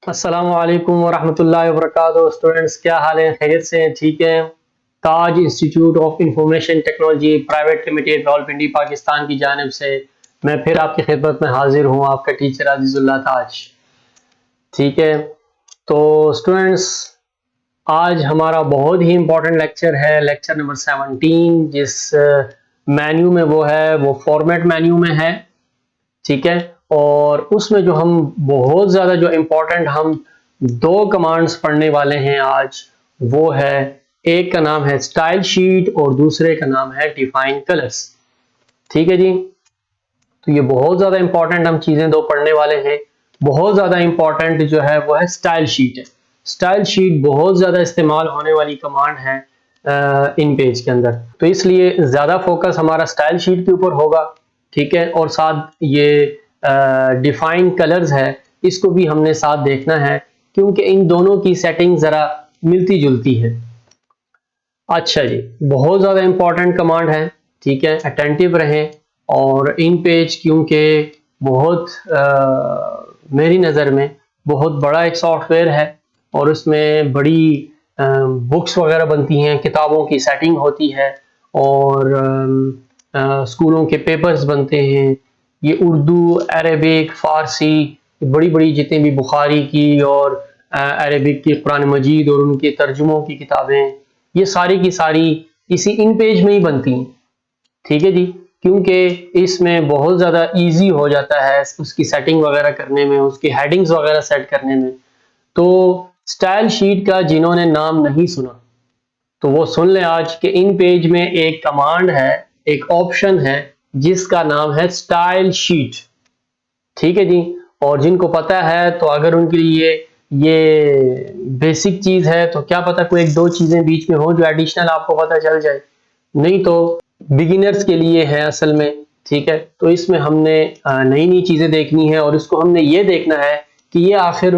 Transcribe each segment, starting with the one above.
अस्सलामुअलैकुम वरहमतुल्लाहि वबरकातुहू। स्टूडेंट्स, क्या हाल है? खैरियत से हैं? ठीक है। Taj institute of information technology private limited Rawalpindi Pakistan की जानिब से मैं फिर आपकी खिदमत में हाजिर हूँ, आपका टीचर अजीजुल्लाह ताज। ठीक है। तो स्टूडेंट्स, आज हमारा बहुत ही इम्पोर्टेंट लेक्चर है, लेक्चर नंबर 17, जिस मेन्यू में वो फॉर्मेट मेन्यू में है। ठीक है। और उसमें जो हम बहुत ज़्यादा जो इम्पोर्टेंट हम दो कमांड्स पढ़ने वाले हैं आज, वो है, एक का नाम है स्टाइल शीट और दूसरे का नाम है डिफाइन कलर्स। ठीक है जी। तो ये बहुत ज़्यादा इम्पोर्टेंट हम चीज़ें दो पढ़ने वाले हैं। बहुत ज़्यादा इम्पोर्टेंट जो है वो है स्टाइल शीट है। स्टाइल शीट बहुत ज़्यादा इस्तेमाल होने वाली कमांड है इन पेज के अंदर, तो इसलिए ज़्यादा फोकस हमारा स्टाइल शीट के ऊपर होगा। ठीक है। और साथ ये डिफाइन कलर्स है, इसको भी हमने साथ देखना है, क्योंकि इन दोनों की सेटिंग ज़रा मिलती जुलती है। अच्छा जी, बहुत ज़्यादा इम्पोर्टेंट कमांड है। ठीक है, अटेंटिव रहें। और इन पेज क्योंकि बहुत मेरी नज़र में बहुत बड़ा एक सॉफ्टवेयर है और उसमें बड़ी बुक्स वगैरह बनती हैं, किताबों की सेटिंग होती है और स्कूलों के पेपर्स बनते हैं। ये उर्दू, अरबिक, फ़ारसी, बड़ी बड़ी जितनी भी बुखारी की और अरबिक की कुरान मजीद और उनके तर्जुमों की किताबें, ये सारी की सारी इसी इन पेज में ही बनती हैं। ठीक है जी। क्योंकि इसमें बहुत ज़्यादा इजी हो जाता है उसकी सेटिंग वगैरह करने में, उसकी हेडिंग्स वगैरह सेट करने में। तो स्टाइल शीट का जिन्होंने नाम नहीं सुना तो वो सुन ले आज कि इन पेज में एक कमांड है, एक ऑप्शन है, जिसका नाम है स्टाइल शीट। ठीक है जी। और जिनको पता है तो अगर उनके लिए ये बेसिक चीज है तो क्या पता कोई एक दो चीजें बीच में हो जो एडिशनल आपको पता चल जाए, नहीं तो बिगिनर्स के लिए है असल में। ठीक है। तो इसमें हमने नई नई चीजें देखनी है और इसको हमने ये देखना है कि ये आखिर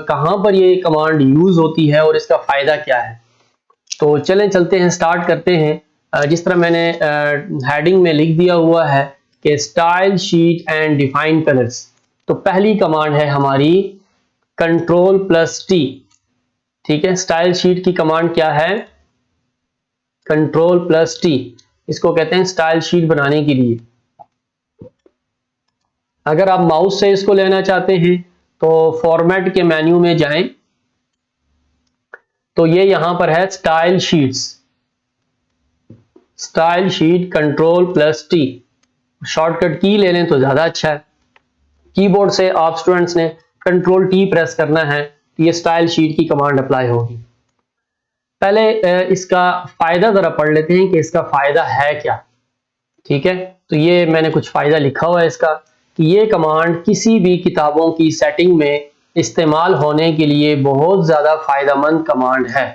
कहाँ पर ये कमांड यूज होती है और इसका फायदा क्या है। तो चलें चलते हैं, स्टार्ट करते हैं। जिस तरह मैंने हेडिंग में लिख दिया हुआ है कि style sheet and define colours, तो पहली कमांड है हमारी Ctrl+T। ठीक है। स्टाइल शीट की कमांड क्या है? Ctrl+T। इसको कहते हैं स्टाइल शीट बनाने के लिए। अगर आप माउस से इसको लेना चाहते हैं तो फॉर्मेट के मेन्यू में जाएं, तो ये यहां पर है style sheets, style sheet Ctrl+T। Shortcut की ले लें तो ज्यादा अच्छा है। कीबोर्ड से आप स्टूडेंट्स ने Ctrl+T प्रेस करना है तो ये स्टाइल शीट की कमांड अप्लाई होगी। पहले इसका फायदा जरा पढ़ लेते हैं कि इसका फायदा है क्या। ठीक है। तो ये मैंने कुछ फायदा लिखा हुआ है इसका, कि ये कमांड किसी भी किताबों की सेटिंग में इस्तेमाल होने के लिए बहुत ज्यादा फायदेमंद कमांड है,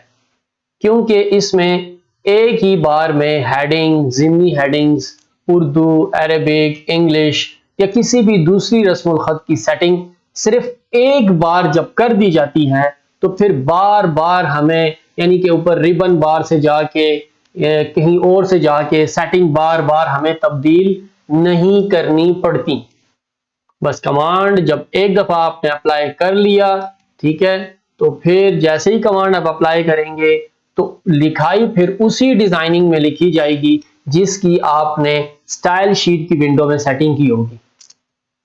क्योंकि इसमें एक ही बार में हेडिंग, ज़िमनी हेडिंग्स, उर्दू, अरबिक, इंग्लिश या किसी भी दूसरी रस्मुल खत की सेटिंग सिर्फ एक बार जब कर दी जाती है तो फिर बार बार हमें, यानी कि ऊपर रिबन बार से जाके कहीं और से जाके सेटिंग बार बार हमें तब्दील नहीं करनी पड़ती। बस कमांड जब एक दफा आपने अप्लाई कर लिया, ठीक है, तो फिर जैसे ही कमांड आप अप्लाई करेंगे तो लिखाई फिर उसी डिजाइनिंग में लिखी जाएगी जिसकी आपने स्टाइल शीट की विंडो में सेटिंग की होगी।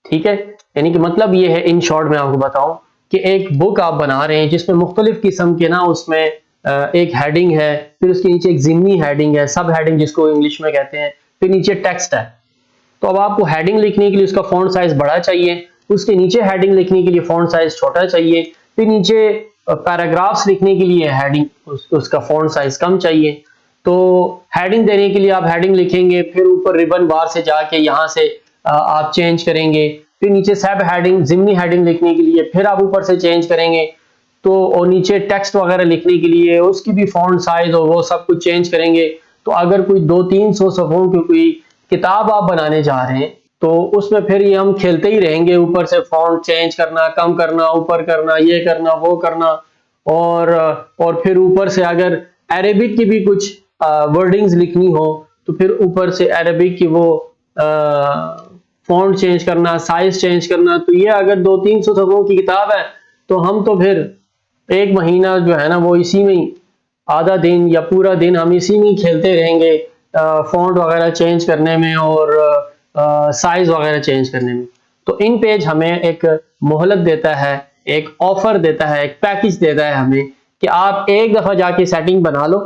ठीक है। यानी कि मतलब ये है, इन शॉर्ट में आपको बताऊं कि एक बुक आप बना रहे हैं जिसमें मुख्तलिफ किस्म के ना, उसमें एक हेडिंग है, फिर उसके नीचे एक जिमनी हेडिंग है, सब हेडिंग जिसको इंग्लिश में कहते हैं, फिर नीचे टेक्स्ट है। तो अब आपको हेडिंग लिखने के लिए उसका फॉन्ट साइज बड़ा चाहिए, उसके नीचे हेडिंग लिखने के लिए फॉन्ट साइज छोटा चाहिए, फिर नीचे पैराग्राफ्स लिखने के लिए हेडिंग उसका फॉन्ट साइज कम चाहिए। तो हेडिंग देने के लिए आप हेडिंग लिखेंगे, फिर ऊपर रिबन बार से जाके यहाँ से आप चेंज करेंगे, फिर नीचे सब हेडिंग, जिमनी हेडिंग लिखने के लिए फिर आप ऊपर से चेंज करेंगे। तो और नीचे टेक्स्ट वगैरह लिखने के लिए उसकी भी फॉन्ट साइज और वो सब कुछ चेंज करेंगे। तो अगर कोई 200-300 सफ़ों की कोई किताब आप बनाने जा रहे हैं तो उसमें फिर ये हम खेलते ही रहेंगे, ऊपर से फॉन्ट चेंज करना, कम करना, ऊपर करना, ये करना, वो करना। और फिर ऊपर से अगर अरेबिक की भी कुछ वर्डिंग्स लिखनी हो तो फिर ऊपर से अरेबिक की वो फॉन्ट चेंज करना, साइज चेंज करना। तो ये अगर 200-300 सफ़ों की किताब है तो हम तो फिर एक महीना जो है ना वो इसी में ही, आधा दिन या पूरा दिन हम इसी में ही खेलते रहेंगे, फॉन्ट वगैरह चेंज करने में और साइज वगैरह चेंज करने में। तो इन पेज हमें एक मोहलत देता है, एक ऑफर देता है, एक पैकेज देता है हमें कि आप एक दफा जाके सेटिंग बना लो।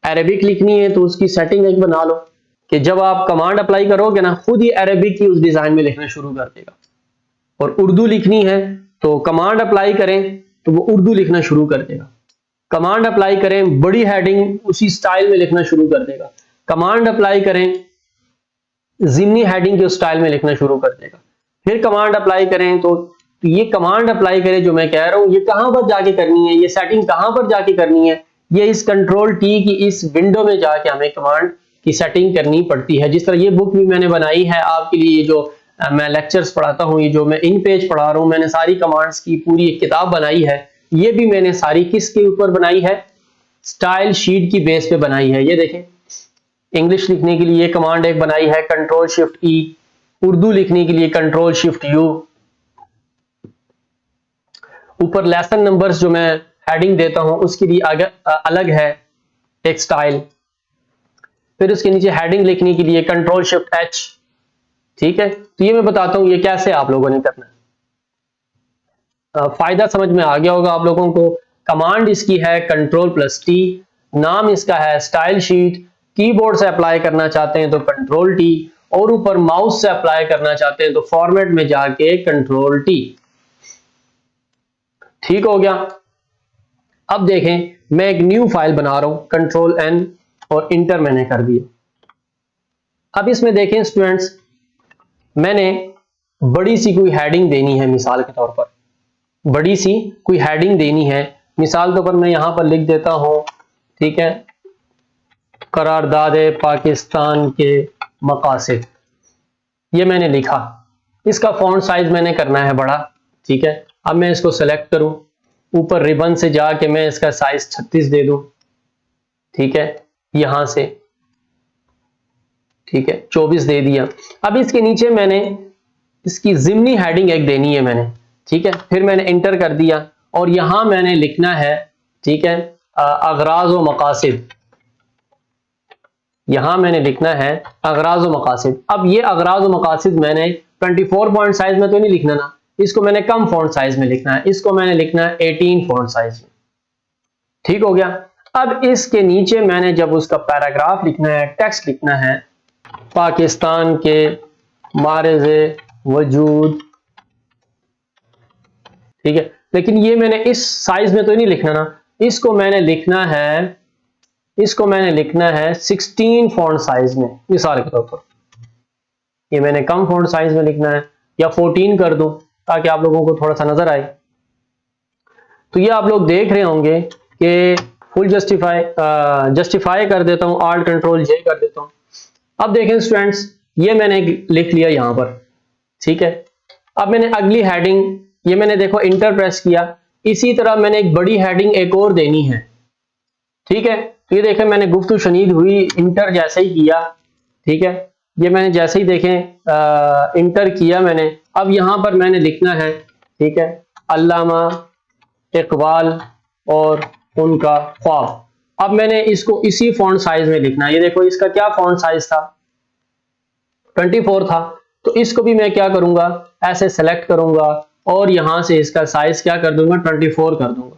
अरेबिक लिखनी है तो उसकी सेटिंग एक बना लो कि जब आप कमांड अप्लाई करोगे ना खुद ही अरेबिक की उस डिजाइन में लिखना शुरू कर देगा। और उर्दू लिखनी है तो कमांड अप्लाई करें तो वो उर्दू लिखना शुरू कर देगा। कमांड अप्लाई करें बड़ी हेडिंग उसी स्टाइल में लिखना शुरू कर देगा। कमांड अप्लाई करें जिमनी हेडिंग के स्टाइल में लिखना शुरू कर देगा। फिर कमांड अप्लाई करें तो ये कमांड अप्लाई करें जो मैं कह रहा हूं ये कहां पर जाके करनी है, ये सेटिंग कहां पर जाके करनी है, ये इस कंट्रोल टी की इस विंडो में जाके हमें कमांड की सेटिंग करनी पड़ती है। जिस तरह ये बुक भी मैंने बनाई है आपके लिए, ये जो मैं लेक्चर्स पढ़ाता हूँ, ये जो मैं इन पेज पढ़ा रहा हूँ, मैंने सारी कमांड्स की पूरी एक किताब बनाई है। ये भी मैंने सारी किसके ऊपर बनाई है, स्टाइल शीट की बेस पे बनाई है। ये देखें, इंग्लिश लिखने के लिए कमांड एक बनाई है कंट्रोल शिफ्ट ई, उर्दू लिखने के लिए कंट्रोल शिफ्ट यू, ऊपर लेसन नंबर्स जो मैं हेडिंग देता हूं उसके लिए अलग है एक स्टाइल, फिर उसके नीचे हेडिंग लिखने के लिए कंट्रोल शिफ्ट एच। ठीक है, तो ये मैं बताता हूं ये कैसे आप लोगों ने करना है। फायदा समझ में आ गया होगा आप लोगों को। कमांड इसकी है कंट्रोल प्लस टी, नाम इसका है स्टाइल शीट, कीबोर्ड से अप्लाई करना चाहते हैं तो कंट्रोल टी, और ऊपर माउस से अप्लाई करना चाहते हैं तो फॉर्मेट में जाके कंट्रोल टी। ठीक हो गया। अब देखें मैं एक न्यू फाइल बना रहा हूं, कंट्रोल एन और इंटर मैंने कर दिया। अब इसमें देखें स्टूडेंट्स, मैंने बड़ी सी कोई हेडिंग देनी है, मिसाल के तौर पर बड़ी सी कोई हेडिंग देनी है। मिसाल के तौर पर मैं यहां पर लिख देता हूं, ठीक है, करारदाद पाकिस्तान के मकासिद। ये मैंने लिखा, इसका फॉन्ट साइज मैंने करना है बड़ा। ठीक है, अब मैं इसको सेलेक्ट करूं, ऊपर रिबन से जाके मैं इसका साइज 36 दे दूं। ठीक है, यहां से ठीक है 24 दे दिया। अब इसके नीचे मैंने इसकी जिमनी हेडिंग एक देनी है मैंने। ठीक है, फिर मैंने इंटर कर दिया और यहां मैंने लिखना है, ठीक है, अगराज व मकासिद। यहां मैंने लिखना है अगराज व मकासिद। अब ये अगराज व मकासिद मैंने 24 पॉइंट साइज में तो नहीं लिखना ना, इसको मैंने कम फॉन्ट साइज में लिखना है, इसको मैंने लिखना है 18 फॉन्ट साइज में। ठीक हो गया। अब इसके नीचे मैंने जब उसका पैराग्राफ लिखना है, टेक्स्ट लिखना है, पाकिस्तान के मारिज़े वजूद। ठीक है, लेकिन ये मैंने इस साइज में तो नहीं लिखना ना, इसको मैंने लिखना है, इसको मैंने लिखना है 16 फॉन्ट साइज में। मिसाल के तौर पर ये मैंने कम फॉन्ट साइज में लिखना है, या 14 कर दूं ताकि आप लोगों को थोड़ा सा नजर आए। तो ये आप लोग देख रहे होंगे कि फुल जस्टिफाई कर देता हूं, आल्ट कंट्रोल जे कर देता हूं। अब देखें स्टूडेंट्स, ये मैंने लिख लिया यहां पर। ठीक है, अब मैंने अगली हेडिंग, ये मैंने देखो इंटर प्रेस किया, इसी तरह मैंने एक बड़ी हेडिंग एक और देनी है। ठीक है, तो ये देखें मैंने गुफ्तु शनीद हुई, इंटर जैसे ही किया। ठीक है, ये मैंने जैसे ही देखें इंटर किया मैंने, अब यहां पर मैंने लिखना है, ठीक है, अल्लामा इकबाल और उनका ख्वाब। अब मैंने इसको इसी फॉन्ट साइज में लिखना है। ये देखो इसका क्या फॉन्ट साइज था, 24 था, तो इसको भी मैं क्या करूंगा, ऐसे सेलेक्ट करूंगा और यहां से इसका साइज क्या कर दूंगा, 24 कर दूंगा।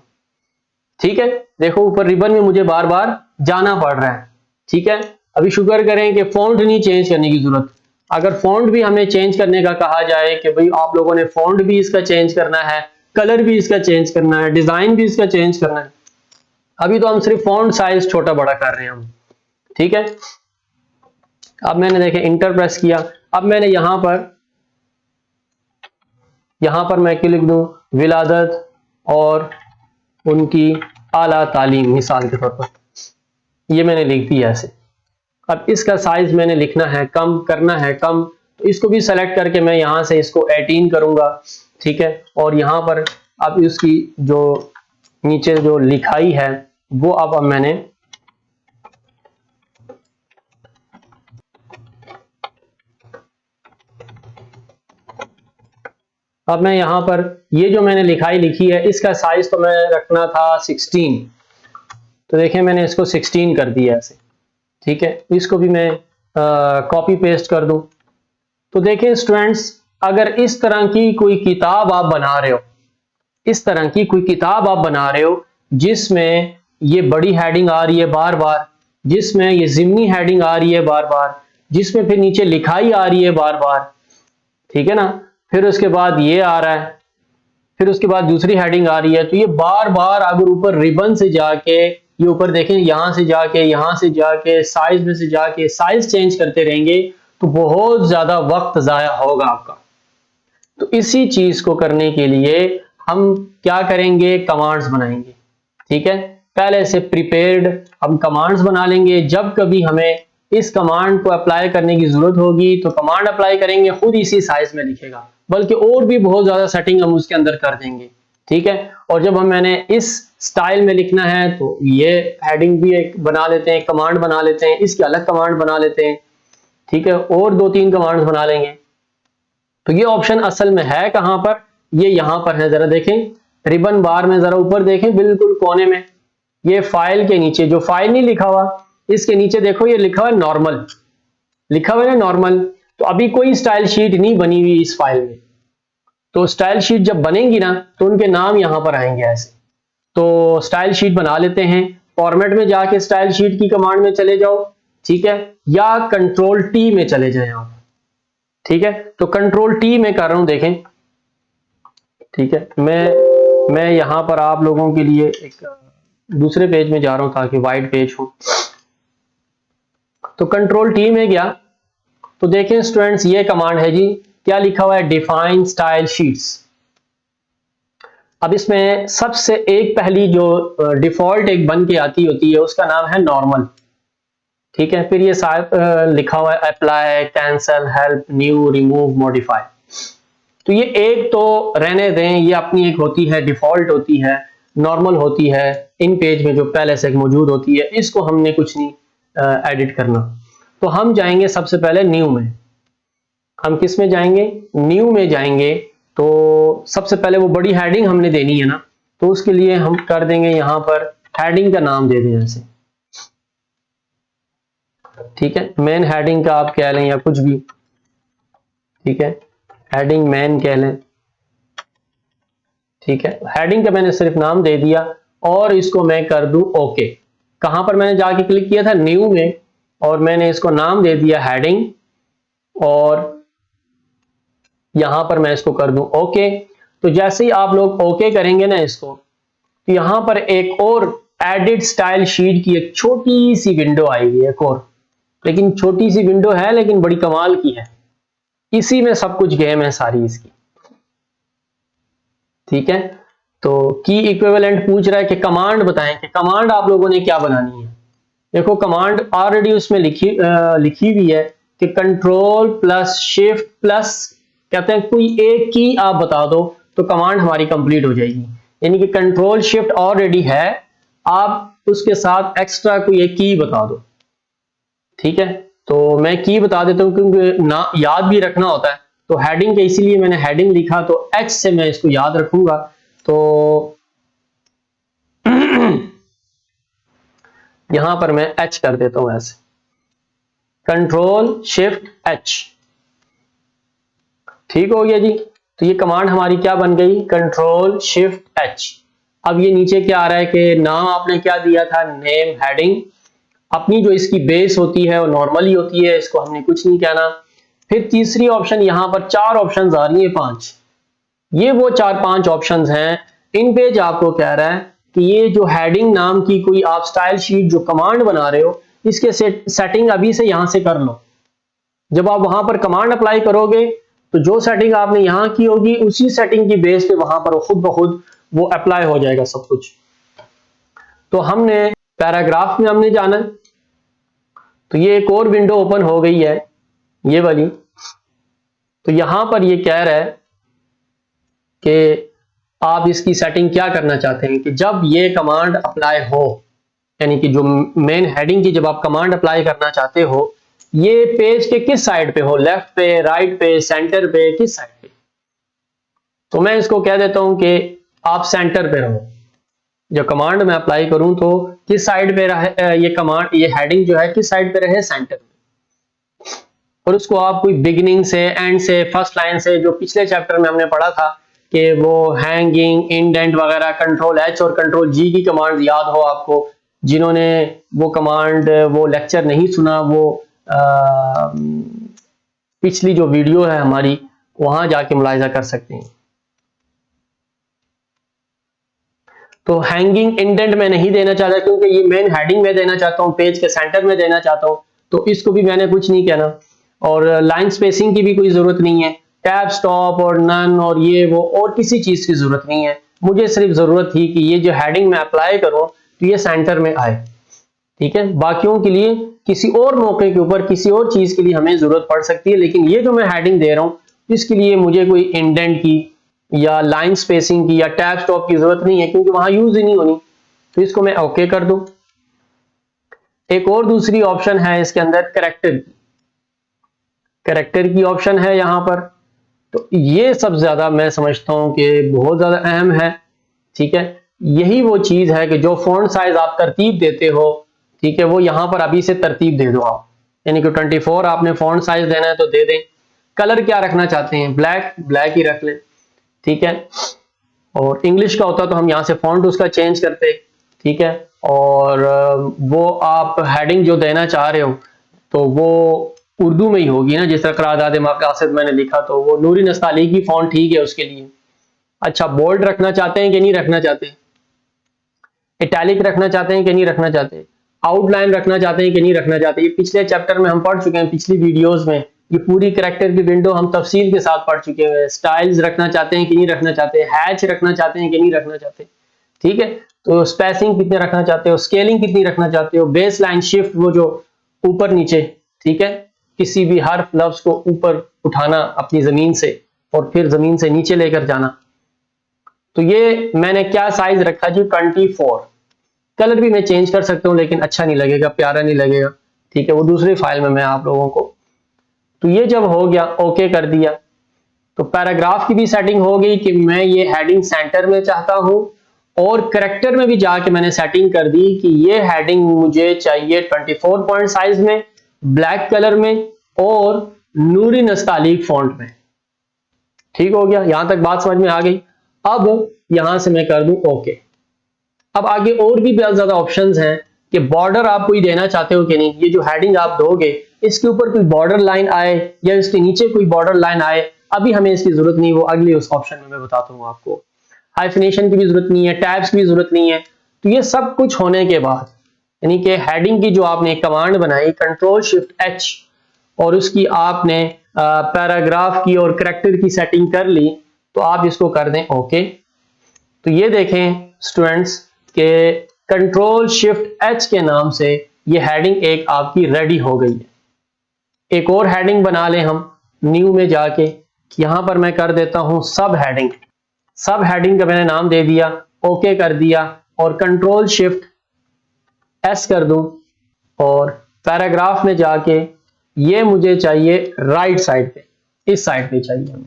ठीक है, देखो ऊपर रिबन में मुझे बार बार जाना पड़ रहा है। ठीक है, अभी शुक्र करें कि फॉन्ट नहीं चेंज करने की जरूरत। अगर फॉन्ट भी हमें चेंज करने का कहा जाए कि भाई आप लोगों ने फॉन्ट भी इसका चेंज करना है, कलर भी इसका चेंज करना है, डिजाइन भी इसका चेंज करना है, अभी तो हम सिर्फ फॉन्ट साइज छोटा बड़ा कर रहे हैं हम। ठीक है, अब मैंने देखे इंटर प्रेस किया, अब मैंने यहां पर मैं क्यों लिख दूं, विलादत और उनकी आला तालीम, मिसाल के तौर पर ये मैंने लिख दिया ऐसे। अब इसका साइज मैंने लिखना है कम, करना है कम, तो इसको भी सेलेक्ट करके मैं यहां से इसको 18 करूंगा। ठीक है, और यहां पर अब इसकी जो नीचे जो लिखाई है वो अब मैंने अब मैं यहाँ पर ये जो मैंने लिखाई लिखी है इसका साइज तो मैं रखना था 16, तो देखिए मैंने इसको 16 कर दिया ऐसे। ठीक है, इसको भी मैं कॉपी पेस्ट कर दूं। तो देखें स्टूडेंट्स, अगर इस तरह की कोई किताब आप बना रहे हो, इस तरह की कोई किताब आप बना रहे हो जिसमें ये बड़ी हेडिंग आ रही है बार बार, जिसमें ये ज़िमनी हेडिंग आ रही है बार बार, जिसमें फिर नीचे लिखाई आ रही है बार बार, ठीक है ना, फिर उसके बाद ये आ रहा है, फिर उसके बाद दूसरी हेडिंग आ रही है, तो ये बार बार अगर ऊपर रिबन से जाके, ये ऊपर देखें यहां से जाके, यहां से जाके, साइज में से जाके साइज चेंज करते रहेंगे तो बहुत ज्यादा वक्त जाया होगा आपका। तो इसी चीज को करने के लिए हम क्या करेंगे, कमांड्स बनाएंगे। ठीक है, पहले से प्रिपेयर्ड हम कमांड्स बना लेंगे। जब कभी हमें इस कमांड को अप्लाई करने की जरूरत होगी तो कमांड अप्लाई करेंगे, खुद इसी साइज में लिखेगा, बल्कि और भी बहुत ज्यादा सेटिंग हम उसके अंदर कर देंगे। ठीक है, और जब मैंने इस स्टाइल में लिखना है तो ये हेडिंग भी एक बना लेते हैं, कमांड बना लेते हैं, इसकी अलग कमांड बना लेते हैं। ठीक है, और 2-3 कमांड्स बना लेंगे। तो ये ऑप्शन असल में है कहां पर, ये यहां पर है, जरा देखें रिबन बार में, जरा ऊपर देखें बिल्कुल कोने में, ये फाइल के नीचे, जो फाइल नहीं लिखा हुआ इसके नीचे देखो ये लिखा हुआ है नॉर्मल, लिखा हुआ है ना नॉर्मल। तो अभी कोई स्टाइल शीट नहीं बनी हुई इस फाइल में, तो स्टाइल शीट जब बनेंगी ना तो उनके नाम यहां पर आएंगे ऐसे। तो स्टाइल शीट बना लेते हैं, फॉर्मेट में जाके स्टाइल शीट की कमांड में चले जाओ। ठीक है, या कंट्रोल टी में चले जाएं आप। ठीक है, तो कंट्रोल टी में कर रहा हूं, देखें। ठीक है, मैं यहां पर आप लोगों के लिए एक दूसरे पेज में जा रहा हूं ताकि वाइड पेज हो। तो कंट्रोल टी में गया तो देखें स्टूडेंट्स, ये कमांड है जी, क्या लिखा हुआ है, डिफाइन स्टाइल शीट्स। अब इसमें सबसे एक पहली जो डिफॉल्ट एक बन के आती होती है उसका नाम है नॉर्मल। ठीक है, फिर ये लिखा हुआ है apply, cancel, help, new, remove, modify. तो ये एक तो रहने दें, ये अपनी एक होती है, डिफॉल्ट होती है, नॉर्मल होती है, इन पेज में जो पहले से मौजूद होती है, इसको हमने कुछ नहीं एडिट करना। तो हम जाएंगे सबसे पहले न्यू में। हम किस में जाएंगे, न्यू में जाएंगे। तो सबसे पहले वो बड़ी हेडिंग हमने देनी है ना, तो उसके लिए हम कर देंगे यहां पर हेडिंग का नाम दे दें ऐसे। ठीक है, मेन हेडिंग का आप कह लें या कुछ भी। ठीक है, हेडिंग मेन कह लें। ठीक है, हेडिंग का मैंने सिर्फ नाम दे दिया और इसको मैं कर दूं ओके। कहां पर मैंने जाके क्लिक किया था, न्यू में, और मैंने इसको नाम दे दिया हेडिंग, और यहां पर मैं इसको कर दूं ओके। तो जैसे ही आप लोग ओके करेंगे ना इसको, तो यहां पर एक और एडिट स्टाइल शीट की एक छोटी सी विंडो आएगी, एक और, लेकिन छोटी सी विंडो है लेकिन बड़ी कमाल की है। इसी में सब कुछ गेम है सारी इसकी। ठीक है, तो की इक्विवेलेंट पूछ रहा है कि कमांड बताएं कि कमांड आप लोगों ने क्या बनानी है। देखो कमांड ऑलरेडी उसमें लिखी हुई है कि कंट्रोल प्लस शिफ्ट प्लस, कहते हैं कोई एक की आप बता दो तो कमांड हमारी कंप्लीट हो जाएगी। यानी कि कंट्रोल शिफ्ट ऑलरेडी है, आप उसके साथ एक्स्ट्रा कोई एक की बता दो। ठीक है, तो मैं की बता देता हूं क्योंकि ना याद भी रखना होता है, तो हेडिंग के इसीलिए मैंने हेडिंग लिखा, तो एच से मैं इसको याद रखूंगा। तो यहां पर मैं एच कर देता हूं ऐसे, कंट्रोल शिफ्ट एच। ठीक हो गया जी। तो ये कमांड हमारी क्या बन गई, कंट्रोल शिफ्ट एच। अब ये नीचे क्या आ रहा है कि नाम आपने क्या दिया था, नेम हेडिंग। अपनी जो इसकी बेस होती है वो नॉर्मल ही होती है, इसको हमने कुछ नहीं कहना। फिर तीसरी ऑप्शन, यहां पर 4 ऑप्शंस आ रही है, 5, ये वो 4-5 ऑप्शंस हैं। इन पेज आपको कह रहा है कि ये जो हेडिंग नाम की कोई आप स्टाइल शीट जो कमांड बना रहे हो, इसके सेटिंग अभी से यहां से कर लो। जब आप वहां पर कमांड अप्लाई करोगे तो जो सेटिंग आपने यहां की होगी उसी सेटिंग की बेस पे वहां पर खुद ब खुद वो अप्लाई हो जाएगा सब कुछ। तो हमने पैराग्राफ में हमने जाना है, तो ये एक और विंडो ओपन हो गई है, ये वाली। तो यहां पर ये कह रहा है कि आप इसकी सेटिंग क्या करना चाहते हैं कि जब ये कमांड अप्लाई हो, यानी कि जो मेन हेडिंग की जब आप कमांड अप्लाई करना चाहते हो, ये पेज के किस साइड पे हो, लेफ्ट पे, राइट पे, सेंटर पे, किस साइड पे। तो मैं इसको कह देता हूं कि आप सेंटर पे रहो। जो कमांड मैं अप्लाई करूं तो किस साइड पे रहे ये कमांड, ये हेडिंग जो है किस साइड पे रहे, सेंटर में। और उसको आप कोई बिगिनिंग से, एंड से, फर्स्ट लाइन से, जो पिछले चैप्टर में हमने पढ़ा था कि वो हैंगिंग, इंडेंट वगैरह, कंट्रोल एच और कंट्रोल जी की कमांड याद हो आपको। जिन्होंने वो कमांड, वो लेक्चर नहीं सुना, वो पिछली जो वीडियो है हमारी, वहां जाके मुलाहिजा कर सकते हैं। तो हैंगिंग इंडेंट मैं नहीं देना चाहता क्योंकि ये मेन हेडिंग में देना चाहता हूँ, पेज के सेंटर में देना चाहता हूँ, तो इसको भी मैंने कुछ नहीं कहना। और लाइन स्पेसिंग की भी कोई जरूरत नहीं है, टैब स्टॉप और नन और ये वो और किसी चीज की जरूरत नहीं है। मुझे सिर्फ जरूरत थी कि ये जो हेडिंग मैं अप्लाई करूं तो ये सेंटर में आए, ठीक है। बाकियों के लिए किसी और मौके के ऊपर किसी और चीज के लिए हमें जरूरत पड़ सकती है, लेकिन ये जो मैं हेडिंग दे रहा हूं इसके लिए मुझे कोई इंडेंट की या लाइन स्पेसिंग की या टैब स्टॉप की जरूरत नहीं है, क्योंकि वहां यूज ही नहीं होनी। तो इसको मैं ओके कर दूं। एक और दूसरी ऑप्शन है इसके अंदर, कैरेक्टर की ऑप्शन है यहां पर। तो ये सब ज्यादा मैं समझता हूं कि बहुत ज्यादा अहम है, ठीक है। यही वो चीज है कि जो फॉन्ट साइज आप तरतीब देते हो, ठीक है, वो यहां पर अभी से तरतीब दे दो आप। यानी कि 24 आपने फॉन्ट साइज देना है तो दे दें। कलर क्या रखना चाहते हैं, ब्लैक, ब्लैक ही रख लें, ठीक है। और इंग्लिश का होता तो हम यहाँ से फॉन्ट उसका चेंज करते, ठीक है। और वो आप हेडिंग जो देना चाह रहे हो तो वो उर्दू में ही होगी ना, जिस तरह करारदाद मकासद मैंने लिखा तो वो नूरी नस्ताली की फॉन्ट ठीक है उसके लिए। अच्छा, बोल्ड रखना चाहते हैं कि नहीं रखना चाहते, इटैलिक रखना चाहते हैं कि नहीं रखना चाहते, आउटलाइन रखना चाहते हैं कि नहीं रखना चाहते, ये पिछले चैप्टर में हम पढ़ चुके हैं, पिछली वीडियोस में ये पूरी कैरेक्टर की विंडो हम तफसील के साथ पढ़ चुके हैं। स्टाइल्स रखना चाहते हैं कि नहीं रखना चाहते, हैच रखना चाहते हैं कि नहीं रखना चाहते, ठीक है। तो स्पेसिंग कितने रखना चाहते हो, स्केलिंग कितनी रखना चाहते हो, बेस लाइन शिफ्ट वो जो ऊपर नीचे, ठीक है, किसी भी हर्फ लफ्ज को ऊपर उठाना अपनी जमीन से और फिर जमीन से नीचे लेकर जाना। तो ये मैंने क्या साइज रखा जी, 24। कलर भी मैं चेंज कर सकता हूं लेकिन अच्छा नहीं लगेगा, प्यारा नहीं लगेगा, ठीक है, वो दूसरी फाइल में मैं आप लोगों को। तो ये जब हो गया, ओके कर दिया, तो पैराग्राफ की भी सेटिंग हो गई कि मैं ये हेडिंग सेंटर में चाहता हूं। और करेक्टर में भी जाके मैंने सेटिंग कर दी कि ये हेडिंग मुझे चाहिए 24 पॉइंट साइज में, ब्लैक कलर में और नूरी नस्तालीक फॉन्ट में। ठीक हो गया, यहां तक बात समझ में आ गई। अब यहां से मैं कर दूं ओके। अब आगे और भी बहुत ज्यादा ऑप्शंस हैं कि बॉर्डर आप कोई देना चाहते हो कि नहीं, ये जो हेडिंग आप दोगे इसके ऊपर कोई बॉर्डर लाइन आए या इसके नीचे कोई बॉर्डर लाइन आए, अभी हमें इसकी जरूरत नहीं, वो अगले उस ऑप्शन में मैं बताता हूँ आपको। हाइफिनेशन की भी जरूरत नहीं है, टैब्स की भी जरूरत नहीं है। तो ये सब कुछ होने के बाद, यानी कि हेडिंग की जो आपने कमांड बनाई कंट्रोल शिफ्ट एच और उसकी आपने पैराग्राफ की और करेक्टर की सेटिंग कर ली, तो आप इसको कर दें ओके। तो ये देखें स्टूडेंट्स के कंट्रोल शिफ्ट एच के नाम से ये हेडिंग एक आपकी रेडी हो गई है। एक और हेडिंग बना लें हम न्यू में जाके, यहां पर मैं कर देता हूं सब हेडिंग। सब हेडिंग का मैंने नाम दे दिया, ओके कर दिया और कंट्रोल शिफ्ट एस कर दूं और पैराग्राफ में जाके ये मुझे चाहिए राइट साइड पे, इस साइड पे चाहिए हमें।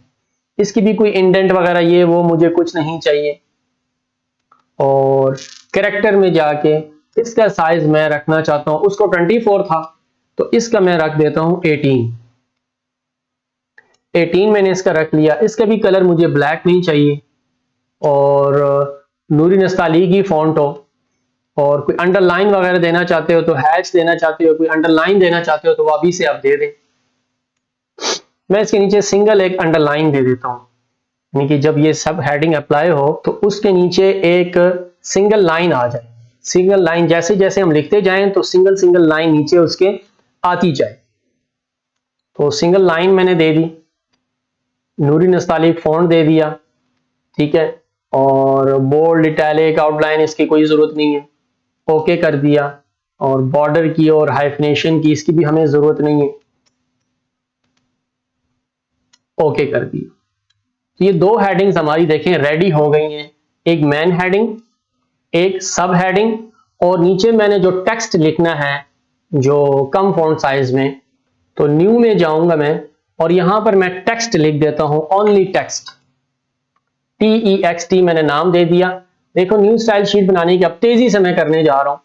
इसकी भी कोई इंडेंट वगैरह ये वो मुझे कुछ नहीं चाहिए। और कैरेक्टर में जाके इसका साइज मैं रखना चाहता हूं, उसको 24 था तो इसका मैं रख देता हूं 18 मैंने इसका रख लिया। इसका भी कलर मुझे ब्लैक नहीं चाहिए और नूरी नस्ताली की फॉन्ट हो। और कोई अंडरलाइन वगैरह देना चाहते हो तो हैच देना चाहते हो, कोई अंडरलाइन देना चाहते हो तो वो अभी से आप दे दें। मैं इसके नीचे सिंगल एक अंडरलाइन दे देता हूं, यानी कि जब ये सब हेडिंग अप्लाई हो तो उसके नीचे एक सिंगल लाइन आ जाए। सिंगल लाइन जैसे जैसे हम लिखते जाएं तो सिंगल सिंगल लाइन नीचे उसके आती जाए। तो सिंगल लाइन मैंने दे दी, नूरी नस्तालिक फॉन्ट दे दिया, ठीक है, और बोल्ड इटैलिक आउटलाइन इसकी कोई जरूरत नहीं है, ओके कर दिया। और बॉर्डर की और हाइफिनेशन की इसकी भी हमें जरूरत नहीं है, ओके कर दिया। तो ये दो हेडिंग्स हमारी देखें रेडी हो गई हैं, एक मेन हेडिंग, एक सब हेडिंग। और नीचे मैंने जो टेक्स्ट लिखना है जो कम फॉन्ट साइज में, तो न्यू में जाऊंगा मैं और यहां पर मैं टेक्स्ट लिख देता हूं, ओनली टेक्स्ट। TEXT मैंने नाम दे दिया। देखो न्यू स्टाइल शीट बनाने की अब तेजी से मैं करने जा रहा हूं।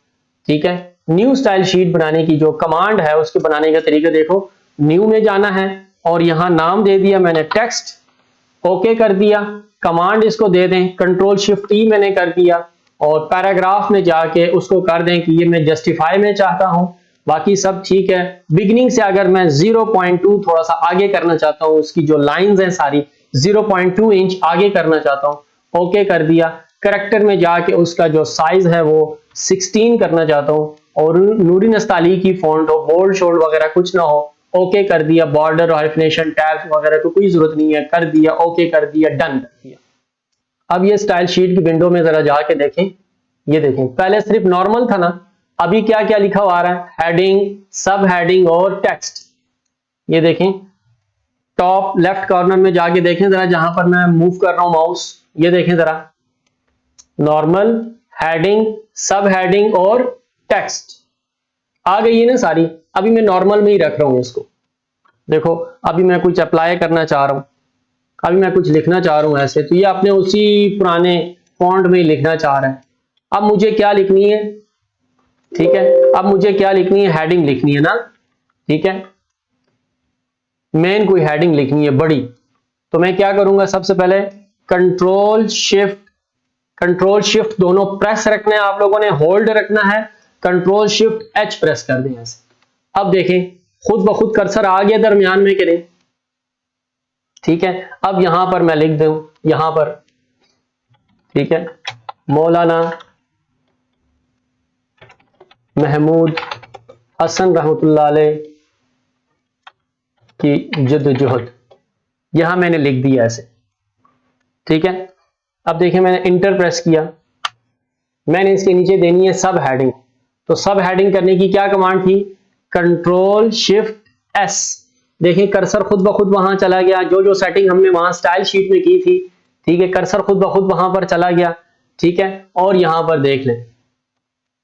ठीक है, न्यू स्टाइल शीट बनाने की जो कमांड है उसके बनाने का तरीका देखो, न्यू में जाना है और यहां नाम दे दिया मैंने टेक्स्ट, ओके कर दिया। कमांड इसको दे दें कंट्रोल शिफ्ट ई मैंने कर दिया और पैराग्राफ में जाके उसको कर दें कि ये मैं जस्टिफाई में चाहता हूं, बाकी सब ठीक है। बिगनिंग से अगर मैं 0.2 थोड़ा सा आगे करना चाहता हूं, उसकी जो लाइंस हैं सारी 0.2 इंच आगे करना चाहता हूं, ओके कर दिया। करेक्टर में जाके उसका जो साइज है वो 16 करना चाहता हूं और नूरी नस्ताली की फॉन्ट हो, बोल्ड शोल्ड वगैरह कुछ ना हो, ओके कर दिया। बॉर्डर हाइफनेशन टैब्स वगैरह तो कोई जरूरत नहीं है, कर दिया, ओके कर दिया, डन कर दिया। अब ये स्टाइल शीट की विंडो में जरा जाके देखें, ये देखें पहले सिर्फ नॉर्मल था ना, अभी क्या क्या लिखा हुआ आ रहा है, हेडिंग, सब हेडिंग और टेक्स्ट। ये देखें टॉप लेफ्ट कॉर्नर में जाके देखें जरा, जहां पर मैं मूव कर रहा हूं माउस, ये देखें जरा, नॉर्मल, हेडिंग, सब हेडिंग और टेक्स्ट आ गई है ना सारी। अभी मैं नॉर्मल में ही रख रहा हूं इसको। देखो अभी मैं कुछ अप्लाई करना चाह रहा हूं, अभी मैं कुछ लिखना चाह रहा हूं ऐसे, तो ये अपने उसी पुराने फॉन्ट में ही लिखना चाह रहा है। अब मुझे क्या लिखनी है, ठीक है, अब मुझे क्या लिखनी है, हेडिंग लिखनी है ना, ठीक है, मेन कोई हेडिंग लिखनी है बड़ी। तो मैं क्या करूंगा, सबसे पहले कंट्रोल शिफ्ट दोनों प्रेस रखना है, आप लोगों ने होल्ड रखना है, कंट्रोल शिफ्ट एच प्रेस कर दें ऐसे। अब देखें खुद ब खुद कर्सर आ गया दरमियान में करें, ठीक है। अब यहां पर मैं लिख दूं, यहां पर, ठीक है, मौलाना महमूद हसन रहमतुल्लाह अलैह की जद्दोजहद, यहां मैंने लिख दिया ऐसे, ठीक है। अब देखिए मैंने इंटर प्रेस किया, मैंने इसके नीचे देनी है सब हेडिंग। तो सब हेडिंग करने की क्या कमांड थी, कंट्रोल शिफ्ट एस। देखिए कर्सर खुद ब खुद वहां चला गया, जो जो सेटिंग हमने वहां स्टाइल शीट में की थी, ठीक है, कर्सर खुद ब खुद वहां पर चला गया, ठीक है। और यहां पर देख लें,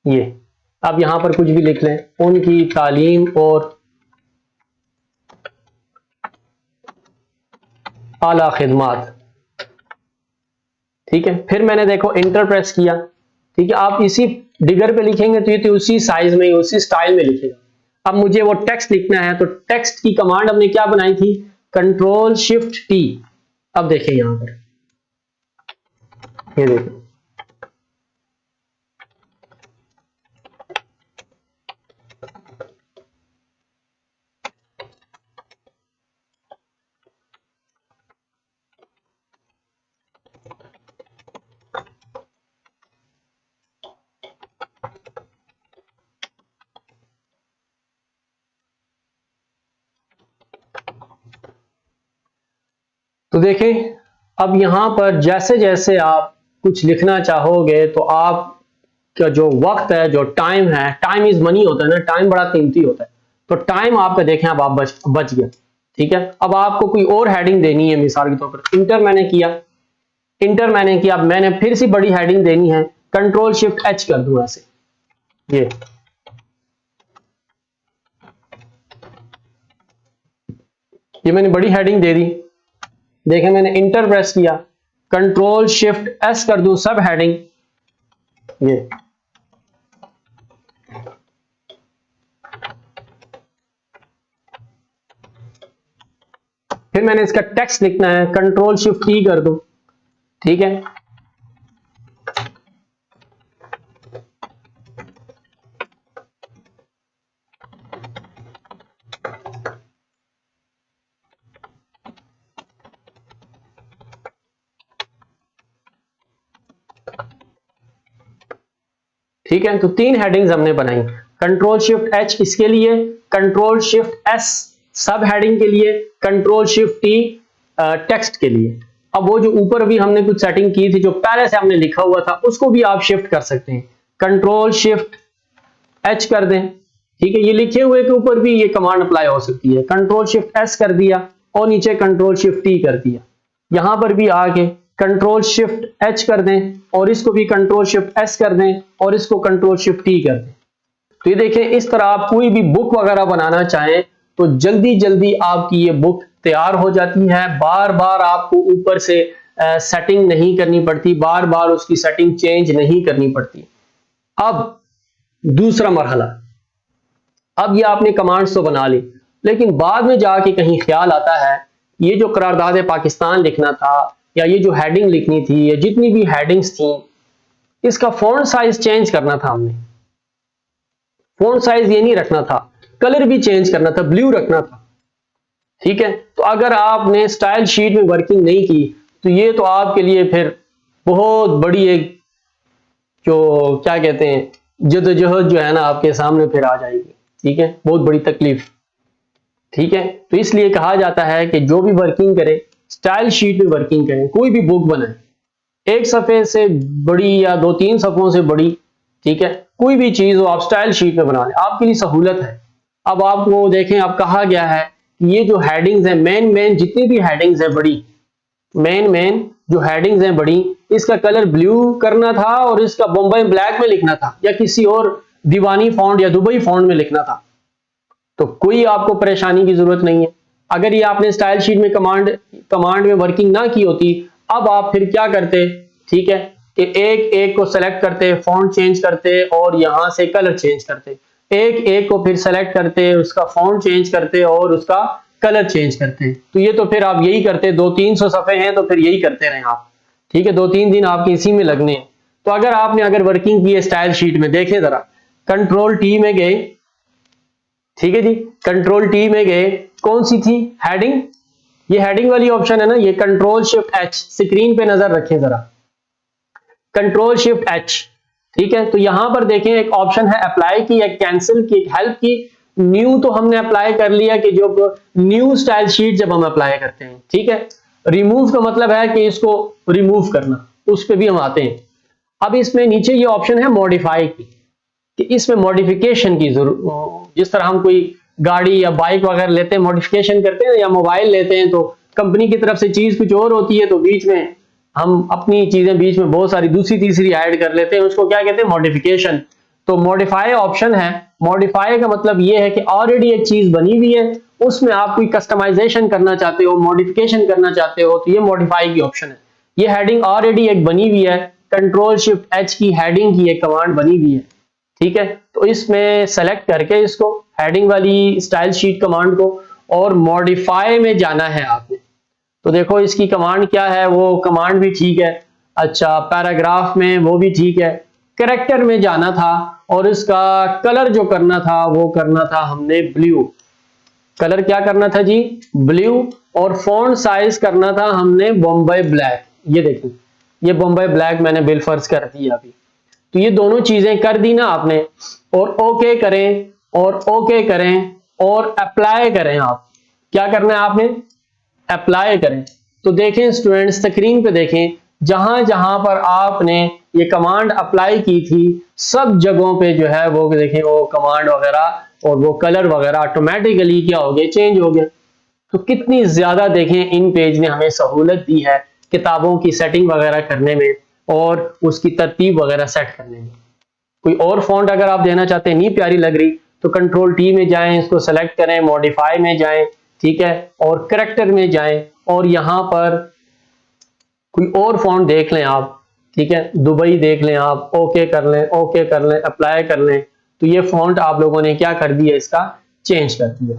ये अब यहां पर कुछ भी लिख लें, उनकी तालीम और आला खिदमात, ठीक है। फिर मैंने देखो इंटर प्रेस किया, ठीक है। आप इसी डिगर पे लिखेंगे तो ये तो उसी साइज में, उसी स्टाइल में लिखेगा। अब मुझे वो टेक्स्ट लिखना है, तो टेक्स्ट की कमांड हमने क्या बनाई थी, कंट्रोल शिफ्ट टी। अब देखें यहां पर, ये देखो, तो देखें अब यहां पर जैसे जैसे आप कुछ लिखना चाहोगे तो आप का जो वक्त है, जो टाइम है, टाइम इज मनी होता है ना, टाइम बड़ा कीमती होता है, तो टाइम आपका देखें अब आप बच गया, ठीक है। अब आपको कोई और हेडिंग देनी है, मिसाल के तौर पर इंटर मैंने किया, अब मैंने फिर से बड़ी हेडिंग देनी है, कंट्रोल शिफ्ट एच कर दूं ऐसे, ये मैंने बड़ी हेडिंग दे दी। देखें मैंने इंटर प्रेस किया, कंट्रोल शिफ्ट एस कर दूं सब हेडिंग, ये फिर मैंने इसका टेक्स्ट लिखना है, कंट्रोल शिफ्ट ई कर दूं, ठीक है। ठीक है, तो 3 हेडिंग्स हमने बनाई, कंट्रोल शिफ्ट एच इसके लिए, कंट्रोल शिफ्ट एस सब हेडिंग के लिए, कंट्रोल शिफ्ट टी टेक्स्ट के लिए। अब वो जो ऊपर भी हमने कुछ सेटिंग की थी, जो पहले से हमने लिखा हुआ था, उसको भी आप शिफ्ट कर सकते हैं, कंट्रोल शिफ्ट एच कर दें, ठीक है। ये लिखे हुए के ऊपर भी ये कमांड अप्लाई हो सकती है, कंट्रोल शिफ्ट एस कर दिया और नीचे कंट्रोल शिफ्ट टी कर दिया। यहां पर भी आके कंट्रोल शिफ्ट एच कर दें और इसको भी कंट्रोल शिफ्ट एस कर दें और इसको कंट्रोल शिफ्ट टी कर दें। तो ये देखें इस तरह आप कोई भी बुक वगैरह बनाना चाहें तो जल्दी जल्दी आपकी ये बुक तैयार हो जाती है। बार बार आपको ऊपर से सेटिंग नहीं करनी पड़ती, बार बार उसकी सेटिंग चेंज नहीं करनी पड़ती। अब दूसरा मरहला, अब ये आपने कमांड्स तो बना ली, लेकिन बाद में जाके कहीं ख्याल आता है ये जो करारदाद पाकिस्तान लिखना था या ये जो हेडिंग लिखनी थी या जितनी भी हेडिंग्स थी, इसका फॉन्ट साइज चेंज करना था हमने। फॉन्ट साइज ये नहीं रखना था, कलर भी चेंज करना था, ब्लू रखना था। ठीक है, तो अगर आपने स्टाइल शीट में वर्किंग नहीं की तो ये तो आपके लिए फिर बहुत बड़ी एक जो क्या कहते हैं जदोजहद जो है ना आपके सामने फिर आ जाएगी। ठीक है, बहुत बड़ी तकलीफ। ठीक है, तो इसलिए कहा जाता है कि जो भी वर्किंग करे स्टाइल शीट में वर्किंग करें। कोई भी बुक बनाए, एक सफ़े से बड़ी या 2-3 सफ़ों से बड़ी, ठीक है, कोई भी चीज़ हो आप स्टाइल शीट में बना लें, आपके लिए सहूलत है। अब आपको देखें, अब कहा गया है कि ये जो हेडिंग्स हैं, मेन जितनी भी हेडिंग्स हैं बड़ी, मेन जो हेडिंग्स हैं बड़ी, इसका कलर ब्लू करना था और इसका बॉम्बे ब्लैक में लिखना था या किसी और दीवानी फॉन्ट या दुबई फॉन्ट में लिखना था। तो कोई आपको परेशानी की जरूरत नहीं है। अगर ये आपने स्टाइल शीट में कमांड में वर्किंग ना की होती, अब आप फिर क्या करते, ठीक है, कि एक एक को सेलेक्ट करते, फॉन्ट चेंज करते और यहां से कलर चेंज करते, एक एक को फिर सेलेक्ट करते, उसका फॉन्ट चेंज करते और उसका कलर चेंज करते। तो ये तो फिर आप यही करते, 200-300 सफ़े हैं तो फिर यही करते रहे आप। ठीक है, 2-3 दिन आपके इसी में लगने हैं। तो अगर वर्किंग की है स्टाइल शीट में, देखें जरा, कंट्रोल टी में गए, ठीक है जी, कंट्रोल टी में गए, कौन सी थी हेडिंग, ये हेडिंग वाली ऑप्शन है ना, ये कंट्रोल शिफ्ट एच, स्क्रीन पे नजर रखें जरा, कंट्रोल शिफ्ट एच। ठीक है, तो यहां पर देखें एक ऑप्शन है अप्लाई की, एक कैंसिल की, एक हेल्प की। न्यू तो हमने अप्लाई कर लिया कि जो न्यू स्टाइल शीट जब हम अप्लाई करते हैं, ठीक है। रिमूव का मतलब है कि इसको रिमूव करना, उस पर भी हम आते हैं। अब इसमें नीचे ये ऑप्शन है मॉडिफाई की, कि इसमें मॉडिफिकेशन की जरूरत, जिस तरह हम कोई गाड़ी या बाइक वगैरह लेते हैं, मॉडिफिकेशन करते हैं, या मोबाइल लेते हैं तो कंपनी की तरफ से चीज कुछ और होती है, तो बीच में हम अपनी चीजें बीच में बहुत सारी दूसरी तीसरी ऐड कर लेते हैं, उसको क्या कहते हैं, मॉडिफिकेशन। तो मॉडिफाई ऑप्शन है। मॉडिफाई का मतलब ये है कि ऑलरेडी एक चीज बनी हुई है, उसमें आप कोई कस्टमाइजेशन करना चाहते हो, मॉडिफिकेशन करना चाहते हो, तो ये मॉडिफाई की ऑप्शन है। ये हेडिंग ऑलरेडी एक बनी हुई है, कंट्रोल शिफ्ट एच की हेडिंग की एक कमांड बनी हुई है। ठीक है, तो इसमें सेलेक्ट करके इसको हेडिंग वाली स्टाइल शीट कमांड को और मॉडिफाई में जाना है आपने। तो देखो इसकी कमांड क्या है, वो कमांड भी ठीक है। अच्छा, पैराग्राफ में वो भी ठीक है। कैरेक्टर में जाना था और इसका कलर जो करना था वो करना था हमने ब्लू। कलर क्या करना था जी, ब्लू। और फॉन्ट साइज करना था हमने बॉम्बे ब्लैक। ये देखिए, ये बॉम्बे ब्लैक मैंने बिलफर्ज कर दिया अभी। तो ये दोनों चीजें कर दी ना आपने, और ओके करें और ओके करें और अप्लाई करें। आप क्या करना है, आपने अप्लाई करें। तो देखें स्टूडेंट्स, स्क्रीन पे देखें, जहां जहां पर आपने ये कमांड अप्लाई की थी सब जगहों पे जो है वो देखें, वो कमांड वगैरह और वो कलर वगैरह ऑटोमेटिकली क्या हो गए, चेंज हो गए। तो कितनी ज्यादा देखें इन पेज ने हमें सहूलत दी है किताबों की सेटिंग वगैरह करने में और उसकी तरतीब वगैरह सेट करने में। कोई और फॉन्ट अगर आप देना चाहते हैं, नहीं प्यारी लग रही, तो कंट्रोल टी में जाएं, इसको सेलेक्ट करें, मॉडिफाई में जाएं, ठीक है, और कैरेक्टर में जाएं और यहां पर कोई और फॉन्ट देख लें आप, ठीक है, दुबई देख लें आप, ओके कर लें, ओके कर लें, अप्लाई कर लें। तो ये फॉन्ट आप लोगों ने क्या कर दिया, इसका चेंज कर दिया।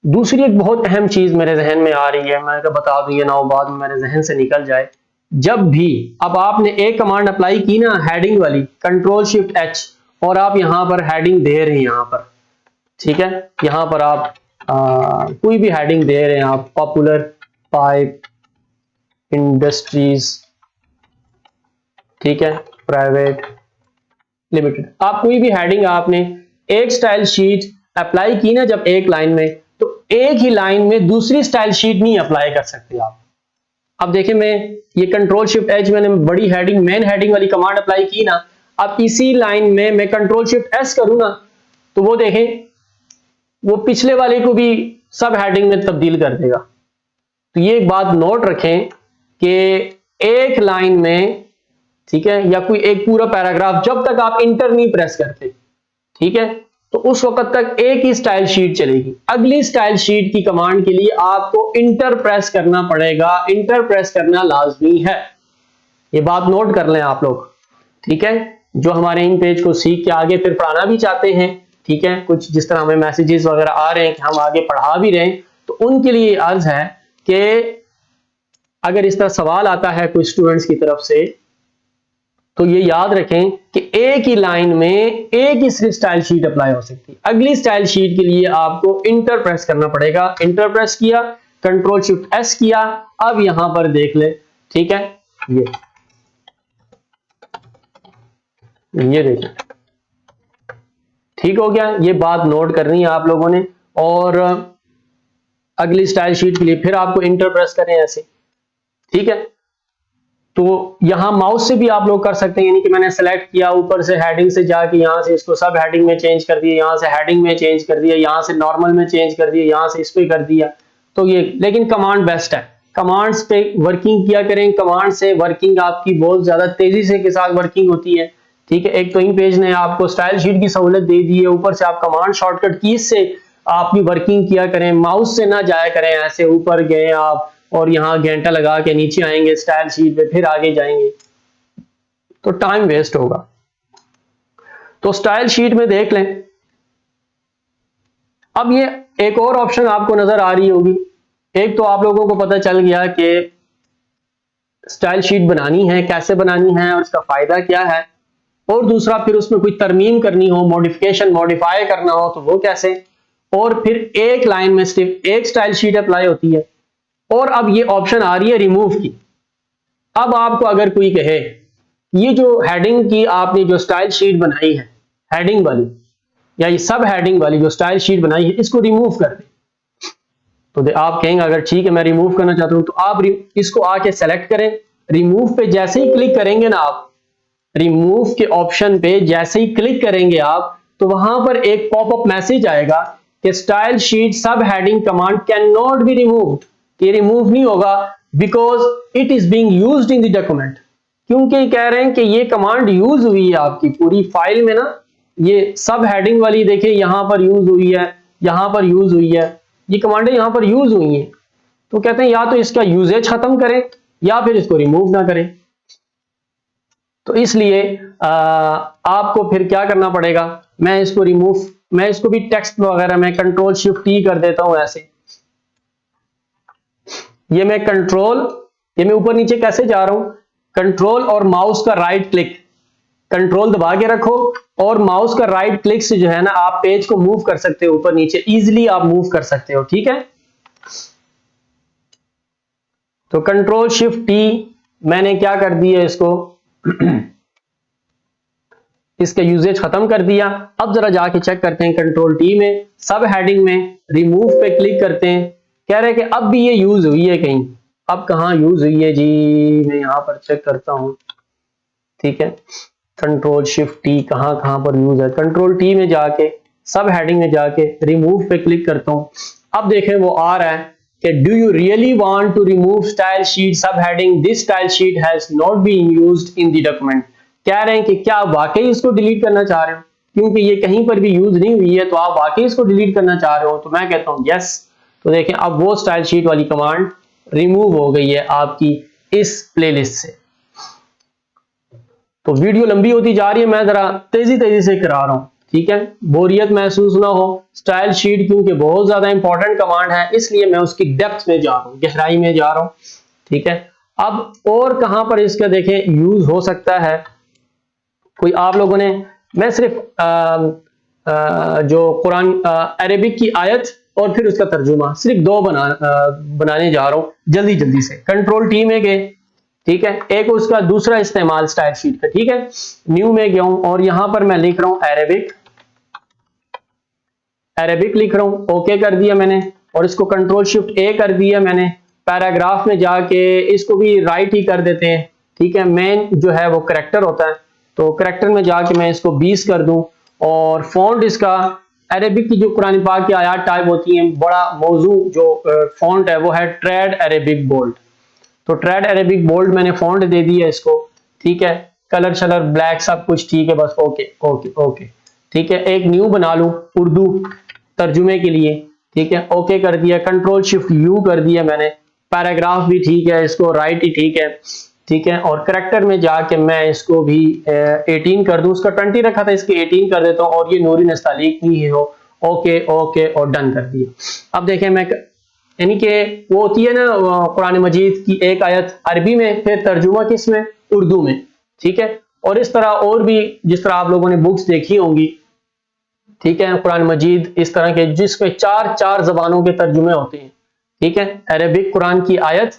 दूसरी एक बहुत अहम चीज मेरे जहन में आ रही है, मैं बता दूं, ये ना बाद में मेरे जहन से निकल जाए। जब भी अब आपने एक कमांड अप्लाई की ना हेडिंग वाली, कंट्रोल शिफ्ट एच, और आप यहां पर हेडिंग दे रहे हैं, यहां पर, ठीक है, यहां पर आप कोई भी हेडिंग दे रहे हैं, आप पॉपुलर पाइप इंडस्ट्रीज, ठीक है, प्राइवेट लिमिटेड, आप कोई भी हेडिंग आपने एक स्टाइल शीट अप्लाई की ना जब एक लाइन में, तो एक ही लाइन में दूसरी स्टाइल शीट नहीं अप्लाई कर सकते आप। अब देखिए, मैं ये कंट्रोल शिफ्ट एच, मैंने बड़ी हेडिंग मेन हेडिंग वाली कमांड अप्लाई की ना, अब इसी लाइन में मैं कंट्रोल शिफ्ट एस करूं ना, तो वो देखें, वो पिछले वाले को भी सब हेडिंग में तब्दील कर देगा। तो ये एक बात नोट रखें कि एक लाइन में, ठीक है, या कोई एक पूरा पैराग्राफ, जब तक आप इंटर नहीं प्रेस करते, ठीक है, तो उस वक्त तक एक ही स्टाइल शीट चलेगी। अगली स्टाइल शीट की कमांड के लिए आपको इंटर प्रेस करना पड़ेगा, इंटर प्रेस करना लाजमी है। ये बात नोट कर लें आप लोग, ठीक है। जो हमारे इन पेज को सीख के आगे फिर पढ़ाना भी चाहते हैं, ठीक है, कुछ जिस तरह हमें मैसेजेस वगैरह आ रहे हैं कि हम आगे पढ़ा भी रहे हैं, तो उनके लिए अर्ज है कि अगर इस तरह सवाल आता है कोई स्टूडेंट्स की तरफ से, तो ये याद रखें कि एक ही लाइन में एक ही सिर्फ स्टाइल शीट अप्लाई हो सकती है। अगली स्टाइल शीट के लिए आपको इंटर प्रेस करना पड़ेगा। इंटर प्रेस किया, कंट्रोल शिफ्ट एस किया, अब यहां पर देख ले, ठीक है, ये देखिए, ठीक हो गया। ये बात नोट करनी है आप लोगों ने। और अगली स्टाइल शीट के लिए फिर आपको इंटर प्रेस करें ऐसे, ठीक है। तो यहां माउस से भी आप लोग कर सकते हैं, यानी कि मैंने सेलेक्ट किया, ऊपर से हेडिंग से जाके यहां से इसको सब हेडिंग में चेंज कर दिया, यहां से हेडिंग में चेंज कर दिया, यहां से नॉर्मल में चेंज कर दिया, यहां से इस पे कर दिया। तो ये, लेकिन कमांड बेस्ट है, कमांड्स पे वर्किंग किया करें। कमांड से वर्किंग आपकी बहुत ज्यादा तेजी से के साथ वर्किंग होती है, ठीक है। एक तो इन पेज ने आपको स्टाइल शीट की सहूलत दे दी है, ऊपर से आप कमांड शॉर्टकट कीज से आपकी वर्किंग किया करें, माउस से ना जाया करें ऐसे ऊपर गए आप और यहां घंटा लगा के नीचे आएंगे स्टाइल शीट पे, फिर आगे जाएंगे तो टाइम वेस्ट होगा। तो स्टाइल शीट में देख लें। अब ये एक और ऑप्शन आपको नजर आ रही होगी। एक तो आप लोगों को पता चल गया कि स्टाइल शीट बनानी है, कैसे बनानी है और इसका फायदा क्या है, और दूसरा फिर उसमें कोई तरमीम करनी हो, मॉडिफिकेशन मॉडिफाई करना हो तो वो कैसे, और फिर एक लाइन में सिर्फ एक स्टाइल शीट अप्लाई होती है। और अब ये ऑप्शन आ रही है रिमूव की। अब आपको अगर कोई कहे ये जो हेडिंग की आपने जो स्टाइल शीट बनाई है, हेडिंग वाली या ये सब हेडिंग वाली जो स्टाइल शीट बनाई है, इसको रिमूव कर दे, तो आप कहेंगे अगर ठीक है मैं रिमूव करना चाहता हूं, तो आप इसको आके सेलेक्ट करें। रिमूव पे जैसे ही क्लिक करेंगे ना आप, रिमूव के ऑप्शन पे जैसे ही क्लिक करेंगे आप, तो वहां पर एक पॉपअप मैसेज आएगा कि स्टाइल शीट सब heading command can not be removed. ये रिमूव नहीं होगा because it is being used in the document, क्योंकि कह रहे हैं कि ये कमांड यूज हुई है आपकी पूरी फाइल में ना। ये सब हेडिंग वाली देखिए यहां पर यूज हुई है, यहां पर यूज हुई है, ये कमांडें यहां पर यूज हुई हैं। तो कहते हैं या तो इसका यूजेज खत्म करें या फिर इसको रिमूव ना करें। तो इसलिए आपको फिर क्या करना पड़ेगा, मैं इसको रिमूव, मैं इसको भी टेक्स्ट वगैरह में कंट्रोल शिफ्ट टी कर देता हूं ऐसे। ये मैं ऊपर नीचे कैसे जा रहा हूं, कंट्रोल और माउस का राइट क्लिक, कंट्रोल दबा के रखो और माउस का राइट क्लिक से जो है ना आप पेज को मूव कर सकते हो ऊपर नीचे, इजीली आप मूव कर सकते हो, ठीक है। तो कंट्रोल शिफ्ट टी मैंने क्या कर दिया, इसको इसका यूजेज खत्म कर दिया। अब जरा जाके चेक करते हैं कंट्रोल टी में सब हेडिंग में रिमूव पे क्लिक करते हैं, कह रहे हैं कि अब भी ये यूज हुई है कहीं। अब कहां यूज हुई है जी, मैं यहां पर चेक करता हूं, ठीक है। कंट्रोल शिफ्ट टी कहां कहां पर यूज है, कंट्रोल टी में जाके सब हेडिंग में जाके रिमूव पे क्लिक करता हूं। अब देखें वो आ रहा है कि do you really want to remove style sheet सब heading, this style sheet has not been used in the document. कह रहे हैं कि क्या आप वाकई इसको डिलीट करना चाह रहे हो, क्योंकि ये कहीं पर भी यूज नहीं हुई है, तो आप वाकई इसको डिलीट करना चाह रहे हो। तो मैं कहता हूं यस। तो देखें अब वो स्टाइल शीट वाली कमांड रिमूव हो गई है आपकी इस प्लेलिस्ट से। तो वीडियो लंबी होती जा रही है, मैं जरा तेजी से करा रहा हूं, ठीक है, बोरियत महसूस ना हो। स्टाइल शीट क्योंकि बहुत ज्यादा इंपॉर्टेंट कमांड है, इसलिए मैं उसकी डेप्थ में जा रहा हूं, गहराई में जा रहा हूं, ठीक है। अब और कहां पर इसका देखें यूज हो सकता है, कोई आप लोगों ने, मैं सिर्फ जो कुरान अरेबिक की आयत और फिर उसका तर्जुमा सिर्फ दो बनाने जा रहा हूं जल्दी से। कंट्रोल टी में गए, ठीक है, एक उसका दूसरा इस्तेमाल स्टाइल शीट का, ठीक है। न्यू में गया हूं और यहां पर मैं लिख रहा हूं अरेबिक लिख रहा हूं, ओके कर दिया मैंने, और इसको कंट्रोल शिफ्ट ए कर दिया मैंने। पैराग्राफ में जाके इसको भी राइट ही कर देते हैं, ठीक है। मेन जो है वो करेक्टर होता है, तो करेक्टर में जाके मैं इसको 20 कर दूं, और फॉन्ट इसका अरेबिक की जो कुरान पाक की आयात टाइप होती हैं, बड़ा मौजू जो फॉन्ट है वो है ट्रेड अरेबिक बोल्ड। तो ट्रेड अरेबिक बोल्ड मैंने फॉन्ट दे दिया इसको, ठीक है। कलर शलर ब्लैक सब कुछ ठीक है, बस ओके ओके ओके। ठीक है, एक न्यू बना लूं उर्दू तर्जुमे के लिए। ठीक है, ओके कर दिया, कंट्रोल शिफ्ट यू कर दिया मैंने। पैराग्राफ भी ठीक है, इसको राइट ही ठीक है। ठीक है, और करेक्टर में जाके मैं इसको भी 18 कर दूं, उसका 20 रखा था, इसके 18 कर देता हूं, और ये नूरी नस्तालीक भी हो। ओके ओके और डन कर दिया। अब देखें मैं, यानी कि वो होती है ना कुरान मजीद की एक आयत अरबी में, फिर तर्जुमा किस में, उर्दू में। ठीक है, और इस तरह और भी जिस तरह आप लोगों ने बुक्स देखी होंगी, ठीक है, कुरान मजीद इस तरह के जिसमें चार चार जबानों के तर्जुमे होते हैं। ठीक है, अरबिक कुरान की आयत,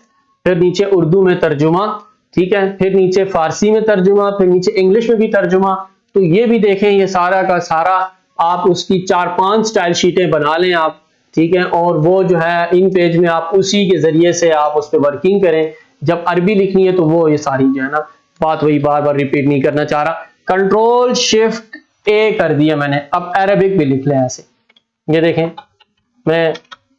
फिर नीचे उर्दू में तर्जुमा, ठीक है, फिर नीचे फारसी में तर्जुमा, फिर नीचे इंग्लिश में भी तर्जुमा। तो ये भी देखें, ये सारा का सारा आप उसकी 4-5 स्टाइल शीटें बना लें आप। ठीक है, और वो जो है इन पेज में आप उसी के जरिए से आप उस पर वर्किंग करें। जब अरबी लिखनी है तो वो ये सारी जो है ना बात, वही बार बार रिपीट नहीं करना चाह रहा। कंट्रोल शिफ्ट ए कर दिया मैंने, अब अरबिक भी लिख लें ऐसे। ये देखें, मैं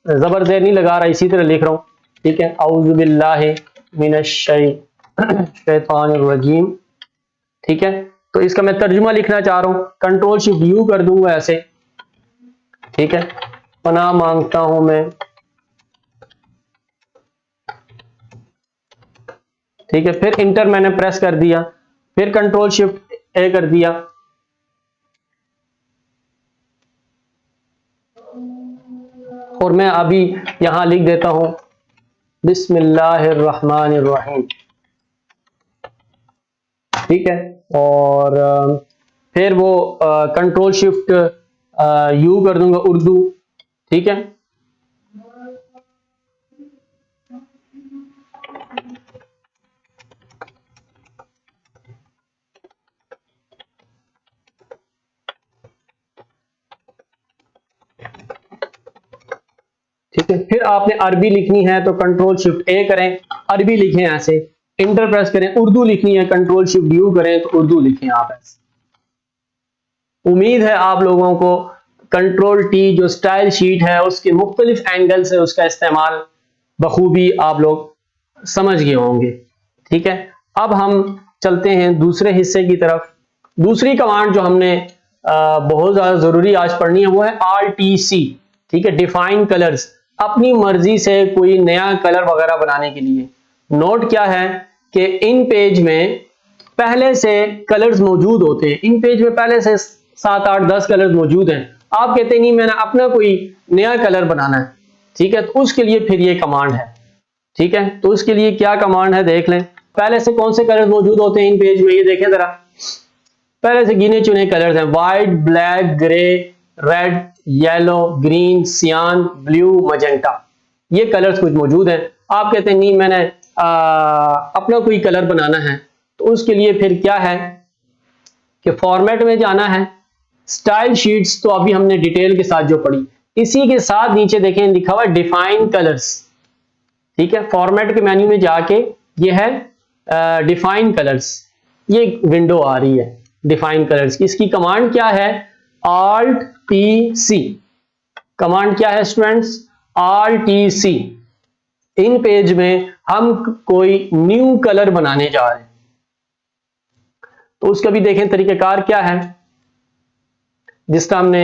जबर जेर नहीं लगा रहा, इसी तरह लिख रहा हूँ। ठीक है, औज़ु बिल्लाहि मिनश शैतानिर रजीम। ठीक है, तो इसका मैं तर्जुमा लिखना चाह रहा हूँ, कंट्रोल शिफ्ट यू कर दूंगा ऐसे। ठीक है, पनाह मांगता हूं मैं। ठीक है, फिर इंटर मैंने प्रेस कर दिया, फिर कंट्रोल शिफ्ट ए कर दिया। और मैं अभी यहां लिख देता हूं बिस्मिल्लाहिर्रहमानिर्रहीम। ठीक है, और फिर वो कंट्रोल शिफ्ट यू कर दूंगा उर्दू। ठीक है, ठीक है, फिर आपने अरबी लिखनी है तो कंट्रोल शिफ्ट ए करें, अरबी लिखें ऐसे, इंटर प्रेस करें। उर्दू लिखनी है, कंट्रोल शिफ्ट यू करें तो उर्दू लिखें आप ऐसे। उम्मीद है आप लोगों को कंट्रोल टी जो स्टाइल शीट है उसके मुख्तलिफ एंगल से उसका इस्तेमाल बखूबी आप लोग समझ गए होंगे। ठीक है, अब हम चलते हैं दूसरे हिस्से की तरफ। दूसरी कमांड जो हमने बहुत ज्यादा जरूरी आज पढ़नी है वो है RTC। ठीक है, डिफाइन कलर्स, अपनी मर्जी से कोई नया कलर वगैरह बनाने के लिए। नोट क्या है कि इन पेज में पहले से कलर्स मौजूद होते हैं, इन पेज में पहले से 7-8-10 कलर्स मौजूद हैं। आप कहते नहीं मैंने अपना कोई नया कलर बनाना है। ठीक है, तो उसके लिए फिर ये कमांड है। ठीक है, तो उसके लिए क्या कमांड है देख लें। पहले से कौन से कलर मौजूद होते हैं इन पेज में, ये देखें जरा। पहले से गिने चुने कलर्स हैं, white, black, grey, red, yellow, green, सियान, ब्लू, मजेंटा। ये कलर्स कुछ मौजूद हैं। आप कहते हैं नहीं मैंने अपना कोई कलर बनाना है, तो उसके लिए फिर क्या है कि फॉर्मेट में जाना है। स्टाइल शीट्स तो अभी हमने डिटेल के साथ जो पढ़ी, इसी के साथ नीचे देखें लिखा हुआ डिफाइन कलर्स। ठीक है, फॉर्मेट के मेन्यू में जाके ये है डिफाइन कलर्स, ये विंडो आ रही है डिफाइन कलर्स की। इसकी कमांड क्या है, RTC। कमांड क्या है स्टूडेंट्स, RTC। इन पेज में हम कोई न्यू कलर बनाने जा रहे हैं, तो उसका भी देखें तरीकेकार क्या है, जिसका हमने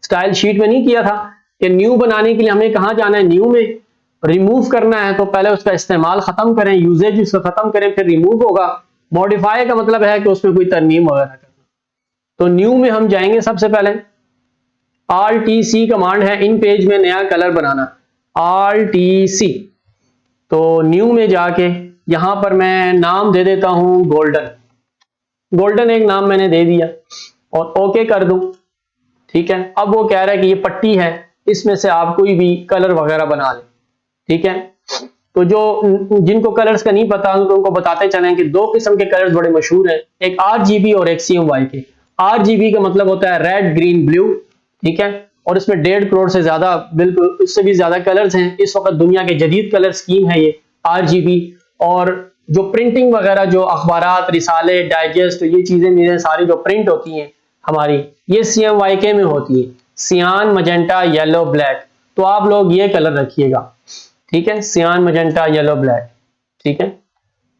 स्टाइल शीट में नहीं किया था कि न्यू बनाने के लिए हमें कहां जाना है, न्यू में। रिमूव करना है तो पहले उसका इस्तेमाल खत्म करें, यूजेज उसका खत्म करें, फिर रिमूव होगा। मॉडिफाई का मतलब है कि उसमें कोई तरमीम वगैरह करना। तो न्यू में हम जाएंगे, सबसे पहले RTC कमांड है इन पेज में नया कलर बनाना, RTC। तो न्यू में जाके यहां पर मैं नाम दे देता हूं गोल्डन। गोल्डन एक नाम मैंने दे दिया और ओके कर दूं। ठीक है, अब वो कह रहा है कि ये पट्टी है, इसमें से आप कोई भी कलर वगैरह बना लें। ठीक है, तो जो जिनको कलर्स का नहीं पता उनको बताते चलें कि दो किस्म के कलर्स बड़े मशहूर हैं, एक RGB और एक CMYK। RGB का मतलब होता है रेड, ग्रीन, ब्लू। ठीक है, और इसमें 1.5 करोड़ से ज्यादा, बिल्कुल उससे भी ज्यादा कलर्स हैं। इस वक्त दुनिया के जदीद कलर स्कीम है ये RGB। और जो प्रिंटिंग वगैरह, जो अखबारात, रिसाले, डाइजेस्ट, ये चीजें सारी जो प्रिंट होती हैं हमारी, ये CMYK में होती है, सियान, मजेंटा, येलो, ब्लैक। तो आप लोग ये कलर रखिएगा। ठीक है, सियान, मजेंटा, येलो, ब्लैक। ठीक है,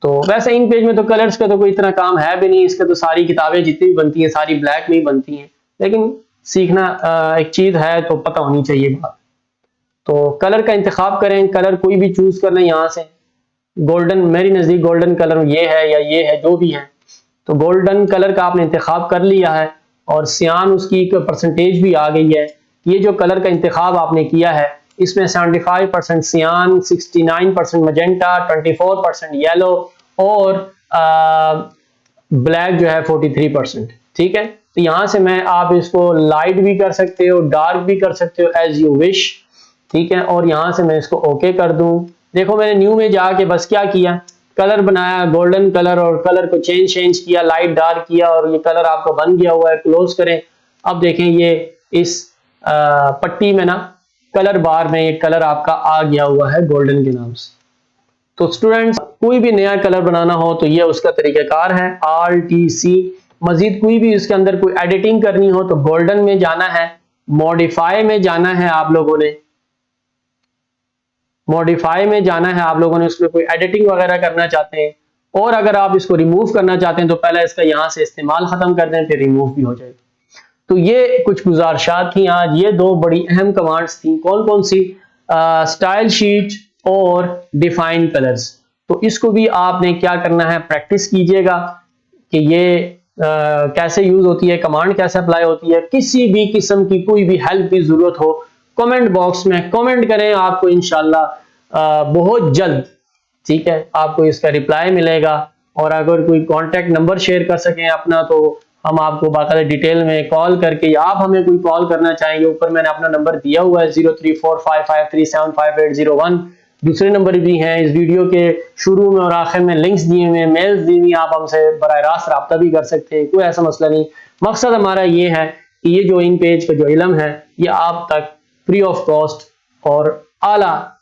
तो वैसे इन पेज में तो कलर्स का तो कोई इतना काम है भी नहीं, इसका तो सारी किताबें जितनी भी बनती हैं सारी ब्लैक में ही बनती हैं, लेकिन सीखना एक चीज है तो पता होनी चाहिए बात। तो कलर का इंतखाब करें, कलर कोई भी चूज कर लें यहाँ से। गोल्डन, मेरी नज़दीक गोल्डन कलर ये है या ये है, जो भी है, तो गोल्डन कलर का आपने इंतखाब कर लिया है और सियान उसकी एक परसेंटेज भी आ गई है। ये जो कलर का इंतखाब आपने किया है इसमें 75% सियान, 69% मजेंटा, 24% येलो और ब्लैक जो है 43%। ठीक है, तो यहाँ से मैं आप इसको लाइट भी कर सकते हो, डार्क भी कर सकते हो, एज यू विश। ठीक है, और यहाँ से मैं इसको ओके कर दूं। देखो मैंने न्यू में जाके बस क्या किया, कलर बनाया गोल्डन कलर और कलर को चेंज किया, लाइट डार्क किया और ये कलर आपका बन गया हुआ है। क्लोज करें। अब देखें ये इस पट्टी में ना कलर बार में ये कलर आपका आ गया हुआ है गोल्डन के नाम से। तो स्टूडेंट्स कोई भी नया कलर बनाना हो तो ये उसका तरीकाकार है, RTC। मजीद कोई भी इसके अंदर कोई एडिटिंग करनी हो तो गोल्डन में जाना है, मॉडिफाई में जाना है आप लोगों ने, मॉडिफाई में जाना है आप लोगों ने, उसमें कोई एडिटिंग वगैरह करना चाहते हैं और अगर आप इसको रिमूव करना चाहते हैं तो पहले इसका यहाँ से इस्तेमाल खत्म कर दें, फिर रिमूव भी हो जाएगा। तो ये कुछ गुजारिशात थी आज, ये दो बड़ी अहम कमांड्स थी। कौन कौन सी? स्टाइल शीट और डिफाइन कलर्स। तो इसको भी आपने क्या करना है, प्रैक्टिस कीजिएगा कि ये कैसे यूज होती है, कमांड कैसे अप्लाई होती है। किसी भी किस्म की कोई भी हेल्प की जरूरत हो कमेंट बॉक्स में कमेंट करें, आपको इंशाल्लाह बहुत जल्द, ठीक है, आपको इसका रिप्लाई मिलेगा। और अगर कोई कांटेक्ट नंबर शेयर कर सकें अपना तो हम आपको बाकायदा डिटेल में कॉल करके, या आप हमें कोई कॉल करना चाहेंगे, ऊपर मैंने अपना नंबर दिया हुआ है 0345537581। दूसरे नंबर भी हैं इस वीडियो के शुरू में और आखिर में, लिंक्स दिए हुए, मेल्स दी हुई, आप हमसे बराह रास्त रब्ता भी कर सकते हैं, कोई ऐसा मसला नहीं। मकसद हमारा ये है कि ये जो इन पेज का जो इल्म है ये आप तक फ्री ऑफ कॉस्ट और आला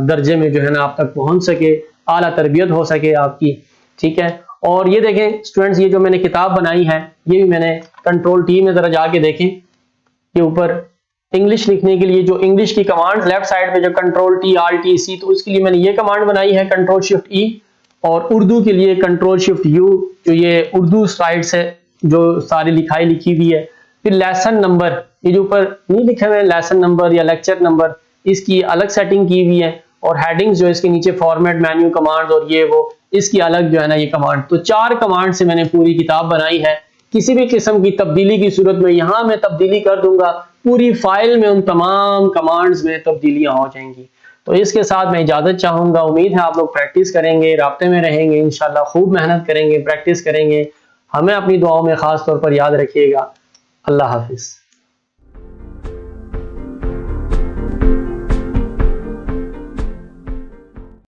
दर्जे में जो है ना आप तक पहुंच सके, आला तरबियत हो सके आपकी। ठीक है, और ये देखें स्टूडेंट्स, ये जो मैंने किताब बनाई है ये भी मैंने कंट्रोल टी में जरा जाके देखें के ऊपर इंग्लिश लिखने के लिए जो इंग्लिश की कमांड लेफ्ट साइड में जो कंट्रोल टी RTC, तो उसके लिए मैंने ये कमांड बनाई है कंट्रोल शिफ्ट E। और उर्दू के लिए कंट्रोल शिफ्ट U, जो ये उर्दू साइड से जो सारी लिखाई लिखी हुई है। फिर लेसन नंबर, ये जो ऊपर नहीं लिखे हुए लेसन नंबर या लेक्चर नंबर, इसकी अलग सेटिंग की हुई है। और हेडिंग्स जो इसके नीचे फॉर्मेट मेन्यू कमांड और ये वो, इसकी अलग जो है ना ये कमांड। तो 4 कमांड से मैंने पूरी किताब बनाई है। किसी भी किस्म की तब्दीली की सूरत में यहाँ मैं तब्दीली कर दूंगा, पूरी फाइल में उन तमाम कमांड्स में तब्दीलियां हो जाएंगी। तो इसके साथ मैं इजाजत चाहूंगा। उम्मीद है आप लोग प्रैक्टिस करेंगे, राब्ते में रहेंगे, इंशाल्लाह खूब मेहनत करेंगे, प्रैक्टिस करेंगे। हमें अपनी दुआओं में खास तौर पर याद रखिएगा। अल्लाह हाफिज।